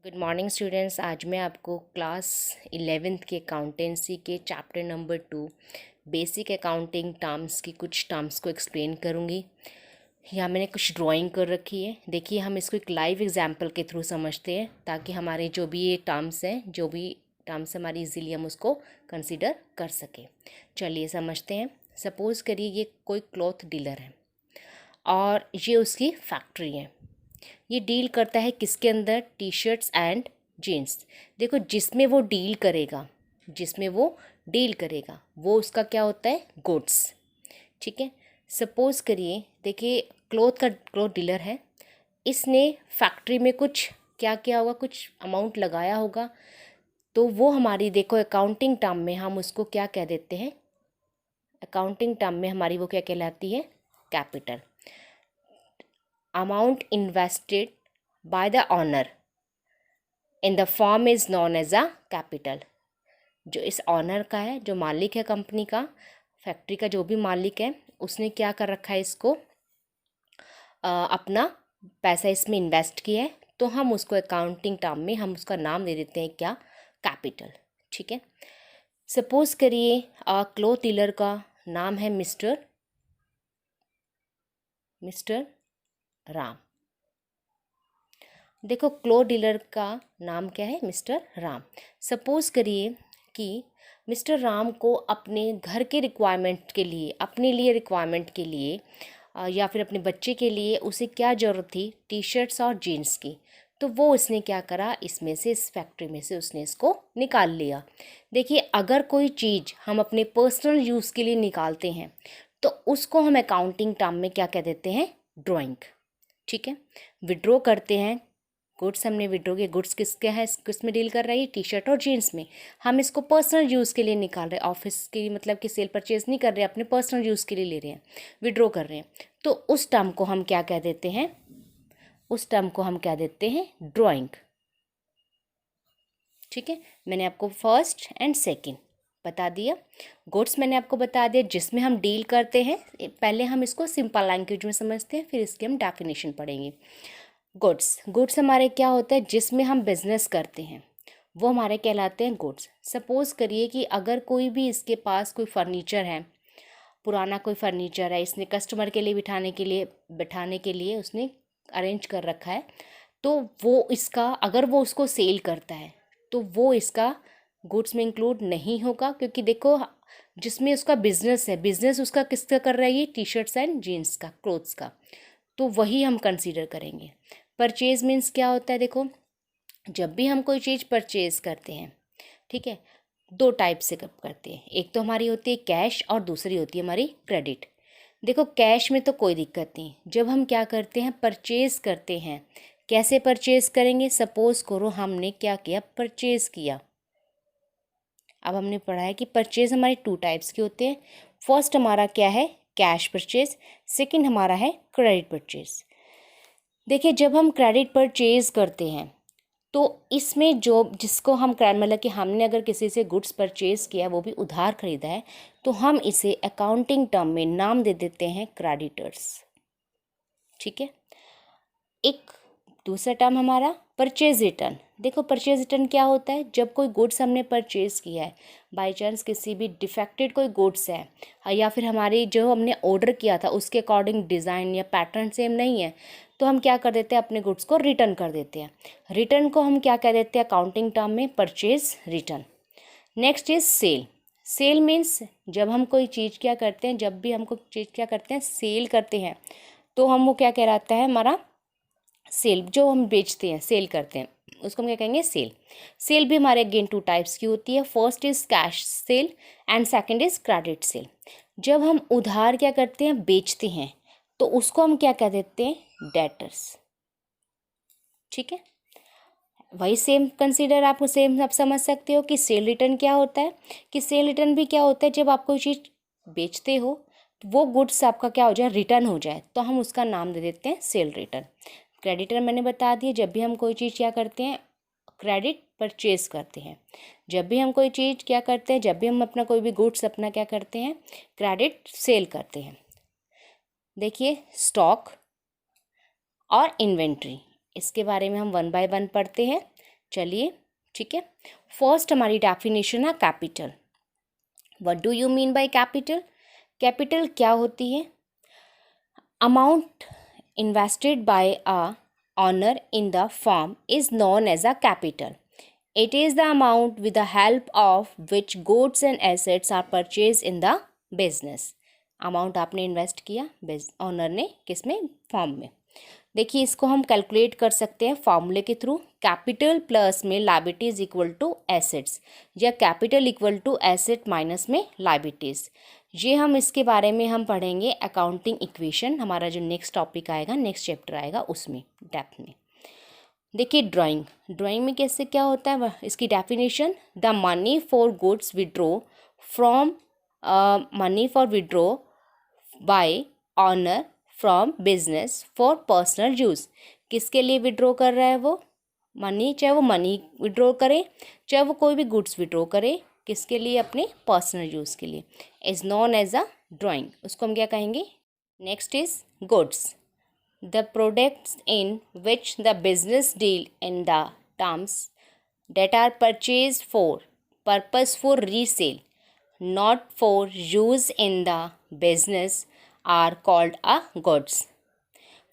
Good morning students. आज मैं आपको क्लास 11th के अकाउंटेंसी के chapter number 2 basic accounting terms की कुछ टर्म्स को एक्सप्लेन करूँगी। यहाँ मैंने कुछ ड्राइंग कर रखी है। देखिए, हम इसको एक लाइव एग्जांपल के थ्रू समझते हैं ताकि हमारे जो भी ये टर्म्स हैं, जो भी टर्म्स हमारी इजीली हम उसको कंसिडर कर सकें। चलिए समझते हैं। सपोज़ करिए ये कोई क्लॉथ डीलर है और ये उसकी फैक्ट्री है। ये डील करता है किसके अंदर? T shirts and jeans. देखो, जिसमें वो डील करेगा वो उसका क्या होता है? गुड्स। ठीक है। सपोज़ करिए, देखिए क्लॉथ डीलर है। इसने फैक्ट्री में कुछ क्या किया होगा, कुछ अमाउंट लगाया होगा, तो वो हमारी, देखो अकाउंटिंग टर्म में हम उसको क्या कह देते हैं? अकाउंटिंग टर्म में हमारी वो क्या कहलाती है? Capital. Amount invested by the owner in the firm is known as a capital। जो इस ऑनर का है, जो मालिक है कंपनी का, फैक्ट्री का जो भी मालिक है, उसने क्या कर रखा है? इसको अपना पैसा इसमें इन्वेस्ट किया है, तो हम उसको अकाउंटिंग टर्म में हम उसका नाम दे देते हैं क्या? कैपिटल। ठीक है। सपोज करिए क्लॉथ डीलर का नाम है मिस्टर राम। देखो, क्लॉथ डीलर का नाम क्या है? मिस्टर राम। सपोज़ करिए कि मिस्टर राम को अपने घर के रिक्वायरमेंट के लिए, अपने लिए रिक्वायरमेंट के लिए या फिर अपने बच्चे के लिए उसे क्या ज़रूरत थी? टी शर्ट्स और जीन्स की। तो वो उसने क्या करा? इसमें से, इस फैक्ट्री में से उसने इसको निकाल लिया। देखिए, अगर कोई चीज़ हम अपने पर्सनल यूज़ के लिए निकालते हैं तो उसको हम अकाउंटिंग टर्म में क्या कह देते हैं? ड्राइंग। ठीक है। विड्रॉ करते हैं गुड्स, हमने विड्रॉ किया। गुड्स किसके है? किस में डील कर रहा है? टी शर्ट और जीन्स में। हम इसको पर्सनल यूज़ के लिए निकाल रहे हैं, ऑफिस के मतलब कि सेल परचेज नहीं कर रहे, अपने पर्सनल यूज़ के लिए ले रहे हैं, विड्रॉ कर रहे हैं। तो उस टर्म को हम क्या कह देते हैं? उस टर्म को हम क्या देते हैं? ड्राइंग। ठीक है। मैंने आपको फर्स्ट एंड सेकेंड बता दिया। गुड्स मैंने आपको बता दिया जिसमें हम डील करते हैं। पहले हम इसको सिंपल लैंग्वेज में समझते हैं, फिर इसकी हम डेफिनेशन पढ़ेंगे। गुड्स हमारे क्या होता है? जिसमें हम बिजनेस करते हैं वो हमारे कहलाते हैं गुड्स। सपोज़ करिए कि अगर कोई भी इसके पास कोई फर्नीचर है, पुराना कोई फर्नीचर है, इसने कस्टमर के लिए बिठाने के लिए उसने अरेंज कर रखा है, तो वो इसका, अगर वो उसको सेल करता है तो वो इसका गुड्स में इंक्लूड नहीं होगा, क्योंकि देखो जिसमें उसका बिजनेस है, बिजनेस उसका किसका कर रहा है? ये टी शर्ट्स एंड जीन्स का, क्लोथ्स का, तो वही हम कंसीडर करेंगे। परचेज मीन्स क्या होता है? देखो, जब भी हम कोई चीज़ परचेज करते हैं, ठीक है, दो टाइप से करते हैं। एक तो हमारी होती है कैश और दूसरी होती है हमारी क्रेडिट। देखो, कैश में तो कोई दिक्कत नहीं। जब हम क्या करते हैं? परचेज करते हैं। कैसे परचेज करेंगे? सपोज करो हमने क्या किया? परचेज किया। अब हमने पढ़ा है कि परचेज हमारे टू टाइप्स के होते हैं। फर्स्ट हमारा क्या है? Cash purchase. सेकंड हमारा है क्रेडिट परचेज। देखिए, जब हम क्रेडिट परचेज करते हैं तो इसमें जो जिसको हम मतलब कि हमने अगर किसी से गुड्स परचेज किया, वो भी उधार खरीदा है, तो हम इसे अकाउंटिंग टर्म में नाम दे देते हैं क्रेडिटर्स। ठीक है। एक दूसरा टर्म हमारा परचेज रिटर्न। देखो, परचेज रिटर्न क्या होता है? जब कोई गुड्स हमने परचेज किया है, बाई चांस किसी भी डिफेक्टेड कोई गुड्स है, या फिर हमारी जो हमने ऑर्डर किया था उसके अकॉर्डिंग डिज़ाइन या पैटर्न सेम नहीं है, तो हम क्या कर देते हैं? अपने गुड्स को रिटर्न कर देते हैं। रिटर्न को हम क्या कह देते हैं अकाउंटिंग टर्म में? Purchase return. Next is sale. Sale means जब हम कोई चीज़ क्या करते हैं, जब भी हम कोई चीज़ क्या करते हैं? सेल करते हैं, तो हम वो क्या कहलाता है? हमारा सेल। जो हम बेचते हैं, सेल करते हैं, उसको हम क्या कहेंगे? सेल। सेल भी हमारे अगेन टू टाइप्स की होती है। First is cash cell and second is credit sale. जब हम उधार क्या करते हैं? बेचते हैं, तो उसको हम क्या कह देते हैं? डेटर्स। ठीक है। वही सेम कंसीडर, आप सेम आप समझ सकते हो कि सेल रिटर्न क्या होता है, कि सेल रिटर्न भी क्या होता है? जब आप कोई चीज़ बेचते हो, वो गुड्स आपका क्या हो जाए? रिटर्न हो जाए, तो हम उसका नाम दे देते हैं सेल रिटर्न। क्रेडिटर मैंने बता दिया, जब भी हम कोई चीज़ क्या करते हैं? क्रेडिट परचेज करते हैं। जब भी हम कोई चीज़ क्या करते हैं? जब भी हम अपना कोई भी गुड्स अपना क्या करते हैं? क्रेडिट सेल करते हैं। देखिए, स्टॉक और इन्वेंट्री, इसके बारे में हम वन बाय वन पढ़ते हैं। चलिए ठीक है, फर्स्ट हमारी डेफिनेशन है capital. What do you mean by capital? Capital क्या होती है? Amount invested by a owner in the firm is known as a capital. It is the amount with the help of which goods and assets are purchased in the business. Amount आपने invest किया honour ने किस में? Form में। देखिए इसको हम calculate कर सकते हैं फॉर्मूले के थ्रू। कैपिटल प्लस में लायबिलिटीज इक्वल टू एसेट्स, या capital equal to asset minus में लायबिलिटीज। ये हम इसके बारे में हम पढ़ेंगे अकाउंटिंग इक्वेशन, हमारा जो नेक्स्ट टॉपिक आएगा, नेक्स्ट चैप्टर आएगा उसमें डेप्थ में। देखिए ड्राइंग में कैसे क्या होता है इसकी definition, the money for goods withdraw from money for withdraw bye honour from business for personal use. किसके लिए विड्रॉ कर रहा है वो? मनी, चाहे वो मनी विड्रॉ करे, चाहे वो कोई भी गुड्स विड्रॉ करे, किसके लिए? अपने पर्सनल यूज़ के लिए, is known as a drawing. उसको हम क्या कहेंगे? Next is goods, the products in which the business deal in the terms that are purchased for purpose for resale, not for use in the business, are called a goods.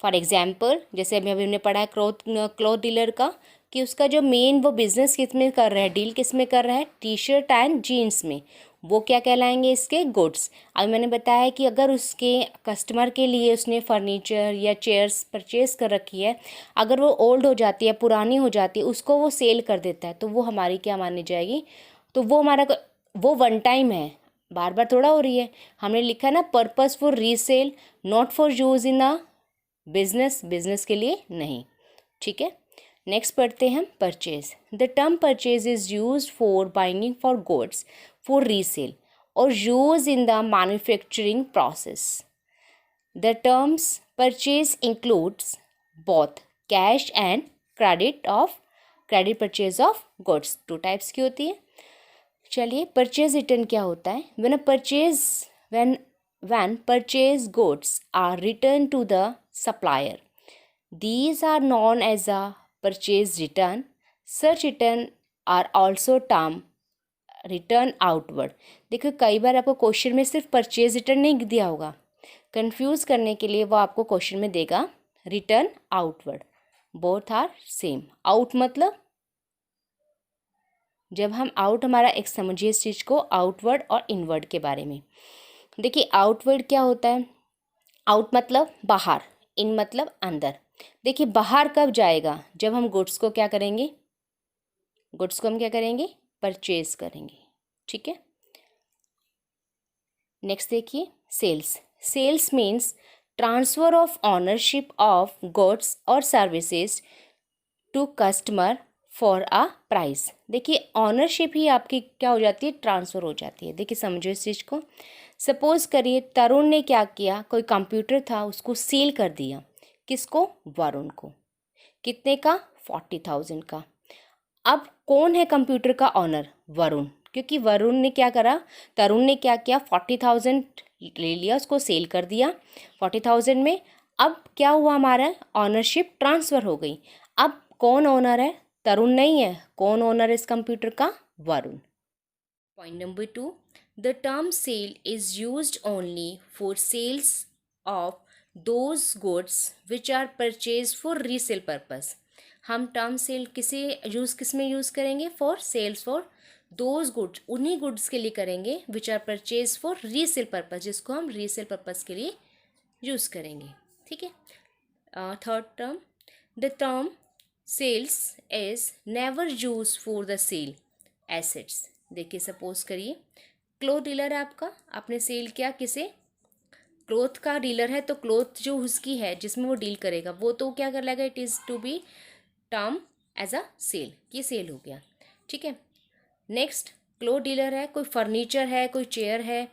For example जैसे अभी हमने पढ़ा है cloth dealer का, कि उसका जो main वो बिजनेस किस में कर रहा है, डील किस में कर रहा है? टी शर्ट एंड जीन्स में, वो क्या कहलाएंगे? इसके गुड्स। अभी मैंने बताया कि अगर उसके कस्टमर के लिए उसने फर्नीचर या चेयर्स परचेज कर रखी है, अगर वो ओल्ड हो जाती है, पुरानी हो जाती है, उसको वो सेल कर देता है, तो वो हमारी क्या मानी जाएगी? तो वो हमारा वो वन टाइम है, बार बार थोड़ा हो रही है। हमने लिखा ना purpose for resale, not for use in a business के लिए नहीं। ठीक है, नेक्स्ट पढ़ते हैं हम purchase. The term purchase is use for buying for goods for resale और use in the manufacturing process. The terms purchase includes both cash and credit purchase of goods. Two types की होती है। चलिए purchase return क्या होता है? when purchase goods are returned to the supplier, these are known as a purchase return. Such return are also termed return outward. देखो कई बार आपको क्वेश्चन में सिर्फ परचेज रिटर्न नहीं दिया होगा, कंफ्यूज करने के लिए वो आपको क्वेश्चन में देगा return outward. Both are same. Out मतलब जब हम आउट, हमारा एक समझिए इस चीज़ को, आउटवर्ड और इनवर्ड के बारे में। देखिए आउटवर्ड क्या होता है? आउट मतलब बाहर, इन मतलब अंदर। देखिए बाहर कब जाएगा? जब हम गुड्स को क्या करेंगे? गुड्स को हम क्या करेंगे? परचेज करेंगे। ठीक है, नेक्स्ट देखिए sales. Sales means transfer of ownership of goods और services to customer for a price. देखिए ऑनरशिप ही आपकी क्या हो जाती है? ट्रांसफ़र हो जाती है। देखिए समझो इस चीज़ को। सपोज़ करिए तरुण ने क्या किया, कोई कंप्यूटर था उसको सेल कर दिया। किसको? वरुण को। कितने का? 40,000 का। अब कौन है कंप्यूटर का ऑनर? वरुण। क्योंकि वरुण ने क्या करा, तरुण ने क्या किया, 40,000 ले लिया, उसको सेल कर दिया 40,000 में। अब क्या हुआ? हमारा ऑनरशिप ट्रांसफ़र हो गई। अब कौन ओनर है? तरुण नहीं है। कौन ओनर है इस कंप्यूटर का? Varun. Point number 2, the term sale is used only for sales of those goods which are purchase for resale purpose. हम टर्म सेल किस में यूज़ करेंगे? For sales for those goods, उन्हीं गुड्स के लिए करेंगे which are purchase for resale purpose, जिसको हम रीसेल पर्पस के लिए यूज़ करेंगे। ठीक है, third term, the term sales is never use for the sale assets. देखिए सपोज करिए क्लोथ डीलर है आपका, आपने सेल किया किसे? क्लोथ का डीलर है, तो क्लोथ जो उसकी है जिसमें वो डील करेगा वो तो क्या कर लेगा? It is to be term as a sale, ये सेल हो गया। ठीक है, नेक्स्ट क्लोथ डीलर है, कोई फर्नीचर है, कोई चेयर है,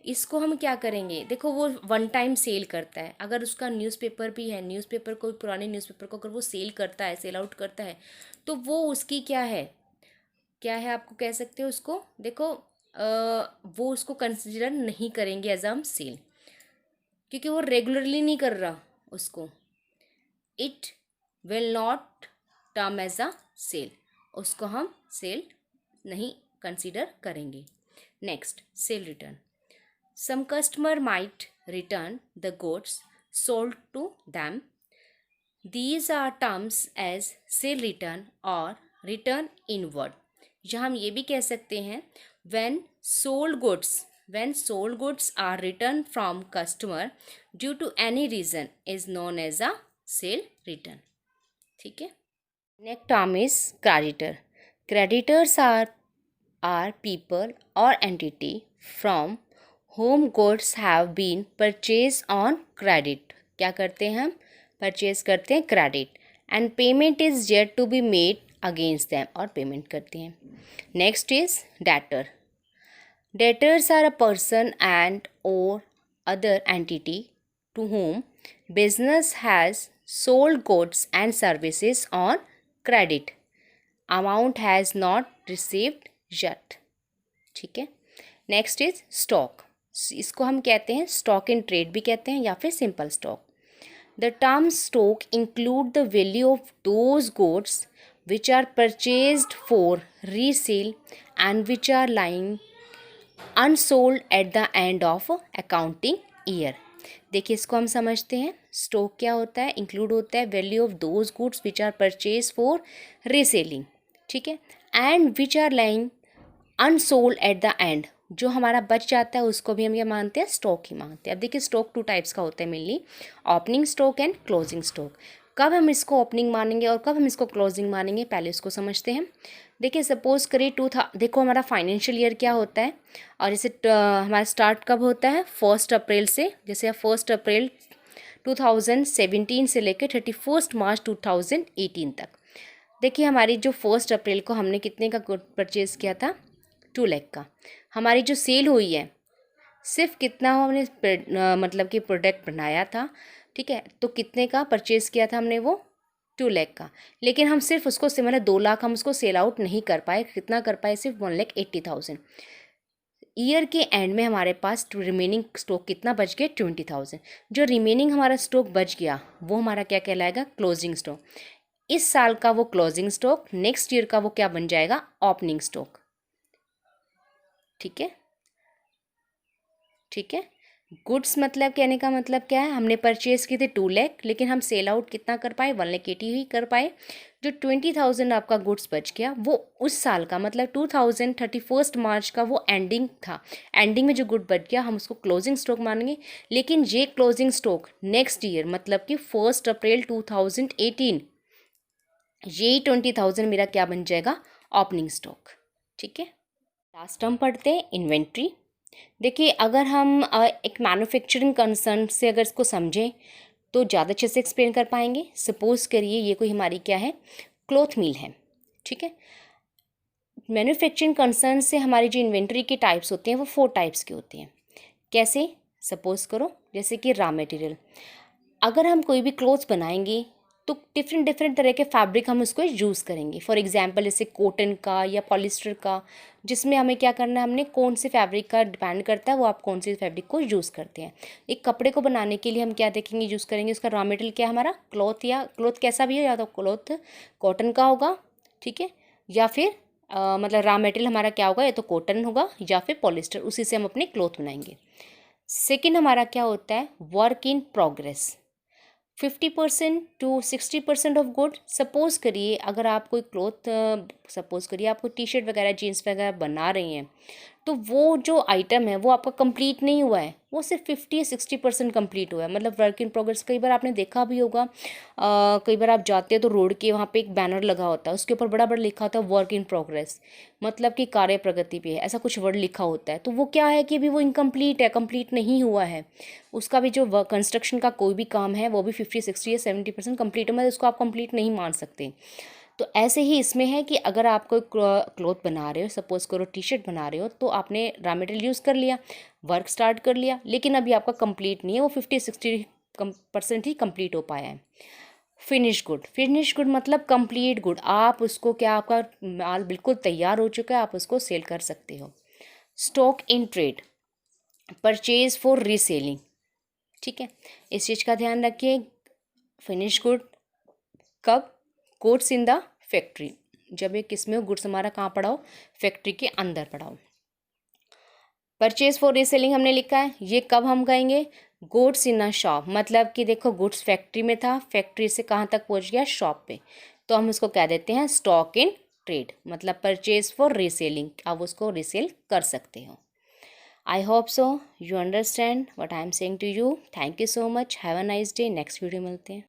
इसको हम क्या करेंगे? देखो वो वन टाइम सेल करता है। अगर उसका न्यूज़पेपर भी है, न्यूज़पेपर कोई पुराने न्यूज़पेपर को अगर वो सेल करता है, सेल आउट करता है, तो वो उसकी क्या है आपको कह सकते हो उसको, देखो वो उसको कंसिडर नहीं करेंगे एज अ सेल, क्योंकि वो रेगुलरली नहीं कर रहा उसको। It will not term as a sale. उसको हम सेल नहीं कंसीडर करेंगे। Next, sale return. Some customer might return the goods sold to them. These are terms as sale return और रिटर्न इनवर्ड। या हम ये भी कह सकते हैं when sold goods are returned from customer due to any reason is known as a sale return। ठीक है। Next term is creditor. Creditors are people or entity from whom goods have been purchased on credit। क्या करते हैं हम? Purchase करते हैं credit, and payment is yet to be made against them, और payment करते हैं। Next is debtor. Debtors are a person and or other entity to whom business has sold goods and services on credit. Amount has not received yet। ठीक है। Next is stock. इसको हम कहते हैं stock in trade भी कहते हैं या फिर simple stock. The term stock include the value of those goods which are purchased for resale and which are lying unsold at the end of accounting year. देखिए, इसको हम समझते हैं। स्टॉक क्या होता है? इंक्लूड होता है value of those goods which are purchase for reselling, ठीक है, and which are lying unsold at the end. जो हमारा बच जाता है उसको भी हम क्या मानते हैं? स्टॉक ही मानते हैं। अब देखिए, स्टॉक टू टाइप्स का होता है mainly, opening stock and closing stock. कब हम इसको ओपनिंग मानेंगे और कब हम इसको क्लोजिंग मानेंगे, पहले इसको समझते हैं। देखिए, सपोज करिए देखो हमारा फाइनेंशियल ईयर क्या होता है, और जैसे हमारा स्टार्ट कब होता है? 1 अप्रैल से। जैसे 1 अप्रैल 2017 से लेकर 31 मार्च 2018 तक। देखिए, हमारी जो 1 अप्रैल को हमने कितने का गुड परचेज़ किया था? 2 लाख का। हमारी जो सेल हुई है, सिर्फ कितना हमने मतलब कि प्रोडक्ट बनाया था, ठीक है, तो कितने का परचेज़ किया था हमने? वो 2 लाख का। लेकिन हम सिर्फ उसको से मतलब 2 लाख हम उसको सेल आउट नहीं कर पाए। कितना कर पाए? सिर्फ 1,80,000। ईयर के एंड में हमारे पास रिमेनिंग स्टॉक कितना बच गया? 20,000। जो रिमेनिंग हमारा स्टॉक बच गया वो हमारा क्या कहलाएगा? Closing stock. इस साल का वो क्लोजिंग स्टॉक, नेक्स्ट ईयर का वो क्या बन जाएगा? Opening stock. ठीक है, ठीक है। गुड्स मतलब कहने का मतलब क्या है? हमने परचेज किए थे 2 लाख, लेकिन हम सेल आउट कितना कर पाए? 1,80,000 ही कर पाए। जो 20,000 आपका गुड्स बच गया वो उस साल का मतलब 31 मार्च का वो एंडिंग था। एंडिंग में जो गुड बच गया हम उसको क्लोजिंग स्टॉक मानेंगे। लेकिन ये क्लोजिंग स्टॉक नेक्स्ट ईयर मतलब कि 1 अप्रैल 2018, यही 20,000 मेरा क्या बन जाएगा? Opening stock. ठीक है। लास्ट टर्म पढ़ते हैं, इन्वेंट्री। देखिए, अगर हम एक मैन्युफैक्चरिंग कंसर्न से अगर इसको समझें तो ज़्यादा अच्छे से एक्सप्लेन कर पाएंगे। सपोज करिए ये कोई हमारी क्या है? क्लॉथ मिल है, ठीक है। मैन्युफैक्चरिंग कंसर्न से हमारी जो इन्वेंट्री के टाइप्स होते हैं वो 4 टाइप्स के होते हैं। कैसे? सपोज करो जैसे कि रॉ मटेरियल। अगर हम कोई भी क्लोथ्स बनाएंगे तो डिफरेंट तरह के फैब्रिक हम उसको यूज़ करेंगे। फॉर एग्जांपल जैसे कॉटन का या पॉलिस्टर का, जिसमें हमें क्या करना है, हमने कौन से फैब्रिक का डिपेंड करता है वो आप कौन से फैब्रिक को यूज़ करते हैं। एक कपड़े को बनाने के लिए हम क्या देखेंगे, यूज़ करेंगे, उसका रॉ मटेरियल क्या है हमारा? क्लॉथ, या क्लॉथ कैसा भी हो, या तो क्लॉथ कॉटन का होगा, ठीक है, या फिर मतलब रॉ मटेरियल हमारा क्या होगा? या तो कॉटन होगा या फिर पॉलिस्टर, उसी से हम अपने क्लॉथ बनाएंगे। सेकेंड हमारा क्या होता है? Work in progress. 50% to 60% of good. Suppose करिए अगर आप कोई क्लॉथ, सपोज करिए आप कोई टी शर्ट वगैरह जीन्स वगैरह बना रही हैं, तो वो जो आइटम है वो आपका कंप्लीट नहीं हुआ है, वो सिर्फ 50 या 60% कंप्लीट हुआ है, मतलब वर्क इन प्रोग्रेस। कई बार आपने देखा भी होगा, कई बार आप जाते हैं तो रोड के वहाँ पे एक बैनर लगा होता है, उसके ऊपर बड़ा बड़ा लिखा होता है वर्क इन प्रोग्रेस, मतलब कि कार्य प्रगति पे है, ऐसा कुछ वर्ड लिखा होता है। तो वो क्या है कि अभी वो इनकम्प्लीट है, कंप्लीट नहीं हुआ है। उसका भी जो कंस्ट्रक्शन का कोई भी काम है वो भी 50, 60 या 70% कंप्लीट है, मतलब उसको आप कंप्लीट नहीं मान सकते। तो ऐसे ही इसमें है कि अगर आप कोई क्लॉथ बना रहे हो, सपोज करो टी शर्ट बना रहे हो, तो आपने रॉ मटेरियल यूज़ कर लिया, वर्क स्टार्ट कर लिया, लेकिन अभी आपका कंप्लीट नहीं है, वो 50-60% ही कंप्लीट हो पाया है। Finish good. फिनिश गुड मतलब कंप्लीट गुड, आप उसको क्या, आपका माल बिल्कुल तैयार हो चुका है, आप उसको सेल कर सकते हो। Stock in trade, purchase for reselling, ठीक है, इस चीज़ का ध्यान रखिए। फिनिश गुड कब? गुड्स इन द फैक्ट्री, जब ये किस में हो, गुड्स हमारा कहाँ पड़ा हो, फैक्ट्री के अंदर पड़ा हो। परचेज फॉर रीसेलिंग हमने लिखा है, ये कब हम कहेंगे, गुड्स इन अ शॉप, मतलब कि देखो गुड्स फैक्ट्री में था, फैक्ट्री से कहाँ तक पहुँच गया, शॉप पे, तो हम इसको कह देते हैं स्टॉक इन ट्रेड, मतलब परचेज फॉर रीसेलिंग, आप उसको रीसेल कर सकते हो। I hope so you understand what I am saying to you. Thank you so much, have a nice day. Next video मिलते हैं।